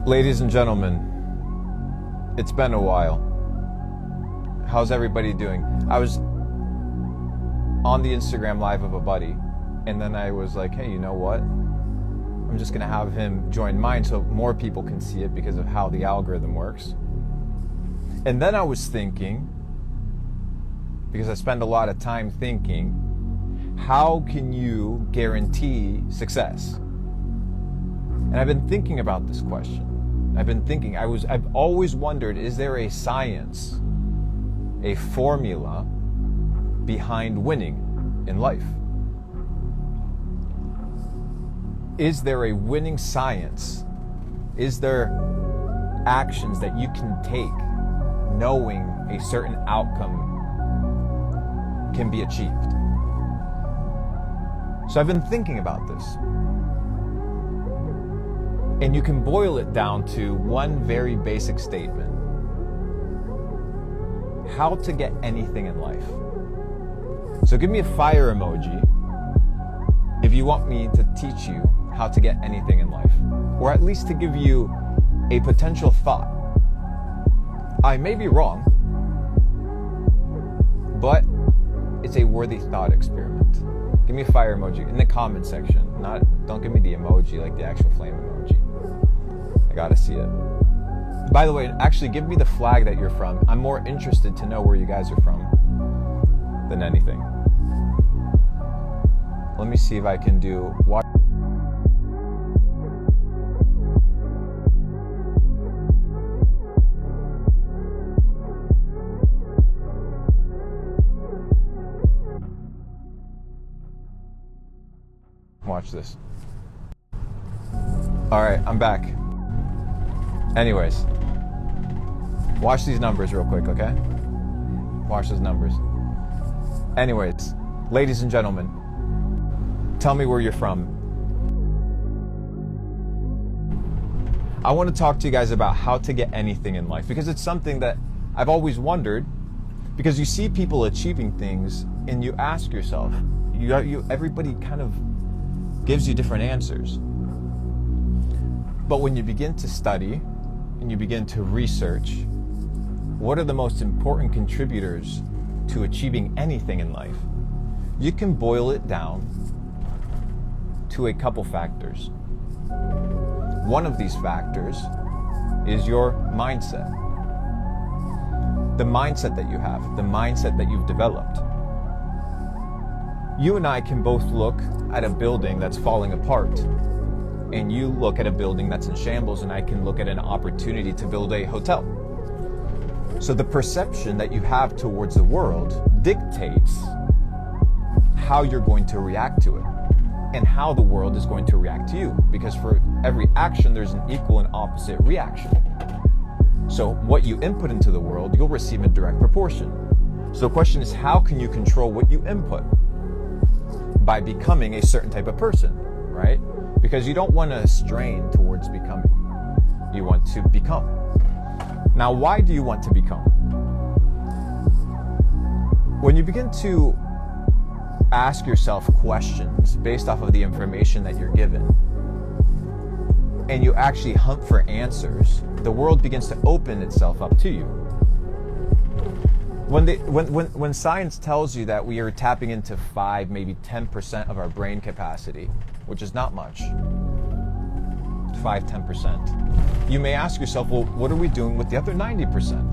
Ladies and gentlemen, it's been a while. How's everybody doing? I was on the Instagram live of a buddy, and then I was like, hey, you know what? I'm just gonna have him join mine so more people can see it because of how the algorithm works. And then I was thinking, because I spend a lot of time thinking, how can you guarantee success? And I've been thinking about this question. I've always wondered, is there a science, a formula behind winning in life? Is there a winning science? Is there actions that you can take knowing a certain outcome can be achieved? So I've been thinking about this. And you can boil it down to one very basic statement. How to get anything in life. So give me a fire emoji if you want me to teach you how to get anything in life, or at least to give you a potential thought. I may be wrong, but it's a worthy thought experiment. Give me a fire emoji in the comment section. Don't give me the emoji like the actual flame emoji. I gotta see it. By the way, actually give me the flag that you're from. I'm more interested to know where you guys are from than anything. Let me see if I can do watch this. All right, I'm back. Anyways, watch these numbers real quick, okay? Watch those numbers. Anyways, ladies and gentlemen, tell me where you're from. I want to talk to you guys about how to get anything in life, because it's something that I've always wondered, because you see people achieving things and you ask yourself, everybody kind of gives you different answers. But when you begin to study and you begin to research, what are the most important contributors to achieving anything in life? You can boil it down to a couple factors. One of these factors is your mindset. The mindset that you have, the mindset that you've developed. You and I can both look at a building that's falling apart, and you look at a building that's in shambles, and I can look at an opportunity to build a hotel. So the perception that you have towards the world dictates how you're going to react to it and how the world is going to react to you, because for every action there's an equal and opposite reaction. So what you input into the world, you'll receive in direct proportion. So the question is, how can you control what you input? By becoming a certain type of person, right? Because you don't want to strain towards becoming. You want to become. Now, why do you want to become? When you begin to ask yourself questions based off of the information that you're given, and you actually hunt for answers, the world begins to open itself up to you. When science tells you that we are tapping into 5, maybe 10% of our brain capacity, which is not much, 5-10%, you may ask yourself, well, what are we doing with the other 90%?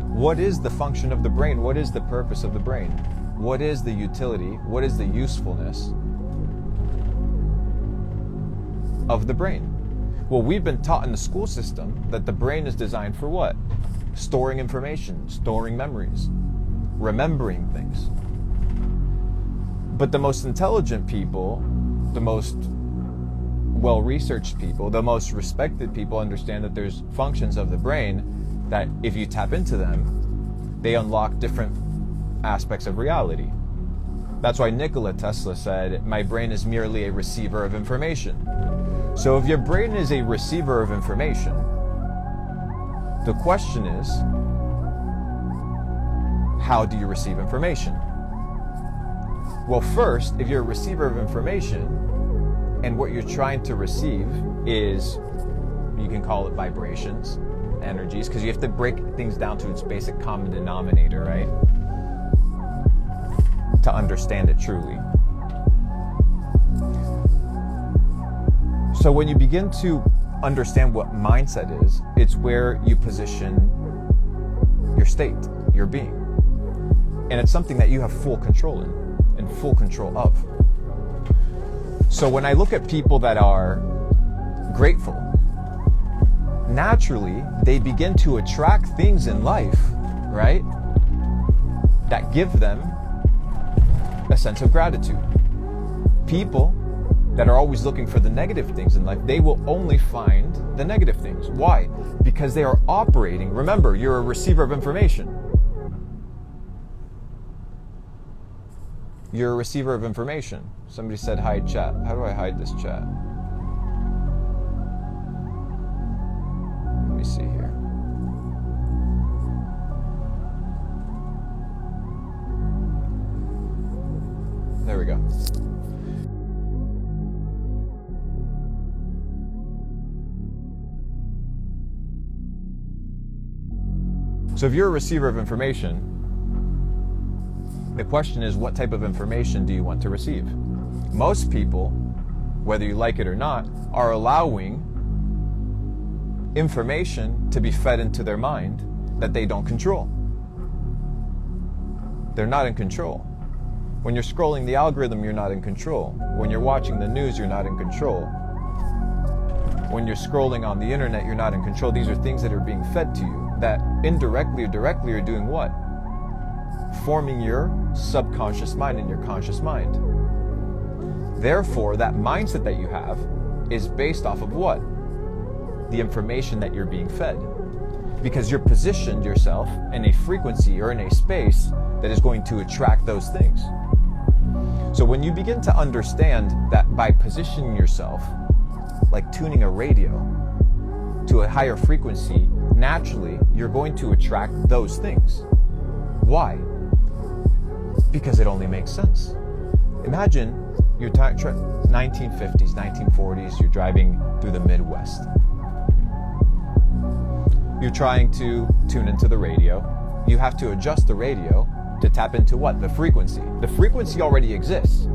What is the function of the brain? What is the purpose of the brain? What is the utility? What is the usefulness of the brain? Well, we've been taught in the school system that the brain is designed for what? Storing information, storing memories, remembering things. But the most intelligent people, the most well-researched people, the most respected people understand that there's functions of the brain that if you tap into them, they unlock different aspects of reality. That's why Nikola Tesla said, my brain is merely a receiver of information. So if your brain is a receiver of information, the question is, how do you receive information? Well, first, if you're a receiver of information and what you're trying to receive is You can call it vibrations, energies, because you have to break things down to its basic common denominator, right? To understand it truly. So when you begin to understand what mindset is, it's where you position your state, your being. And it's something that you have full control in and full control of. So when I look at people that are grateful, naturally they begin to attract things in life, right, that give them a sense of gratitude. People that are always looking for the negative things in life, they will only find the negative things. Why? Because they are operating. Remember, you're a receiver of information. You're a receiver of information. Somebody said hide chat. How do I hide this chat? Let me see here. There we go. So if you're a receiver of information, the question is, what type of information do you want to receive? Most people, whether you like it or not, are allowing information to be fed into their mind that they don't control. They're not in control. When you're scrolling the algorithm, you're not in control. When you're watching the news, you're not in control. When you're scrolling on the internet, you're not in control. These are things that are being fed to you that indirectly or directly are doing what? Forming your subconscious mind and your conscious mind. Therefore, that mindset that you have is based off of what? The information that you're being fed. Because you're positioned yourself in a frequency or in a space that is going to attract those things. So when you begin to understand that by positioning yourself, like tuning a radio to a higher frequency, naturally you're going to attract those things. Why? Because it only makes sense. Imagine you're 1950s, 1940s, you're driving through the Midwest. You're trying to tune into the radio. You have to adjust the radio to tap into what? The frequency. The frequency already exists.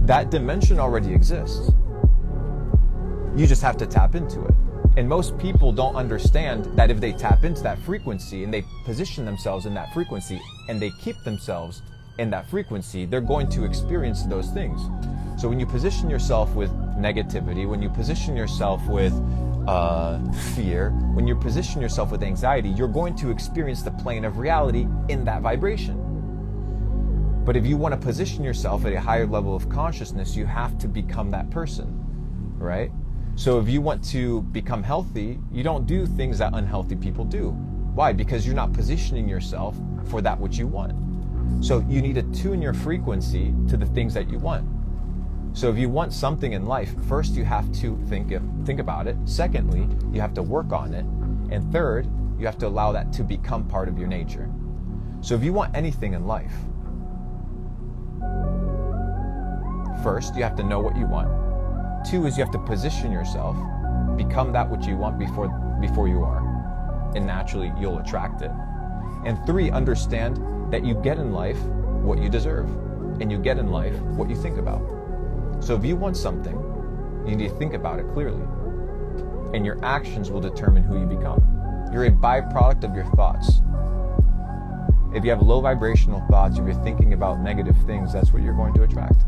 That dimension already exists. You just have to tap into it. And most people don't understand that if they tap into that frequency and they position themselves in that frequency and they keep themselves in that frequency, they're going to experience those things. So when you position yourself with negativity, when you position yourself with fear, when you position yourself with anxiety, you're going to experience the plane of reality in that vibration. But if you want to position yourself at a higher level of consciousness, you have to become that person, right? So if you want to become healthy, you don't do things that unhealthy people do. Why? Because you're not positioning yourself for that which you want. So you need to tune your frequency to the things that you want. So if you want something in life, first you have to think about it. Secondly, you have to work on it. And third, you have to allow that to become part of your nature. So if you want anything in life, first you have to know what you want. Two is you have to position yourself, become that which you want before you are. And naturally you'll attract it. And three, understand that you get in life what you deserve. And you get in life what you think about. So if you want something, you need to think about it clearly. And your actions will determine who you become. You're a byproduct of your thoughts. If you have low vibrational thoughts, if you're thinking about negative things, that's what you're going to attract.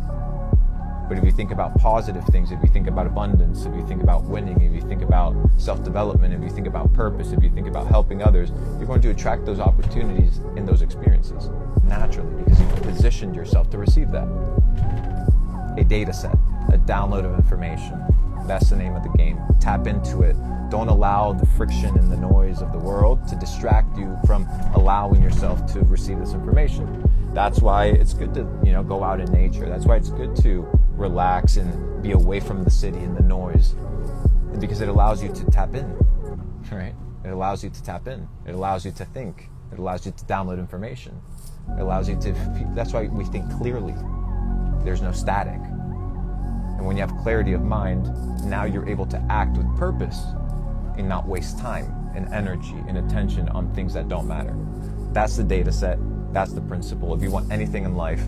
But if you think about positive things, if you think about abundance, if you think about winning, if you think about self-development, if you think about purpose, if you think about helping others, you're going to attract those opportunities and those experiences naturally because you've positioned yourself to receive that. A data set, a download of information. That's the name of the game. Tap into it. Don't allow the friction and the noise of the world to distract you from allowing yourself to receive this information. That's why it's good to, go out in nature. That's why it's good to relax and be away from the city and the noise. Because it allows you to tap in, right? It allows you to tap in. It allows you to think. It allows you to download information. It allows you to, that's why we think clearly. There's no static. And when you have clarity of mind, now you're able to act with purpose. and not waste time and energy and attention on things that don't matter. That's the data set. That's the principle. If you want anything in life,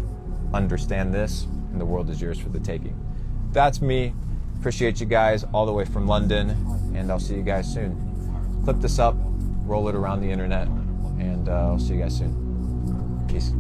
understand this, and the world is yours for the taking. That's me. Appreciate you guys all the way from London, and I'll see you guys soon. Clip this up, roll it around the internet, and I'll see you guys soon. Peace.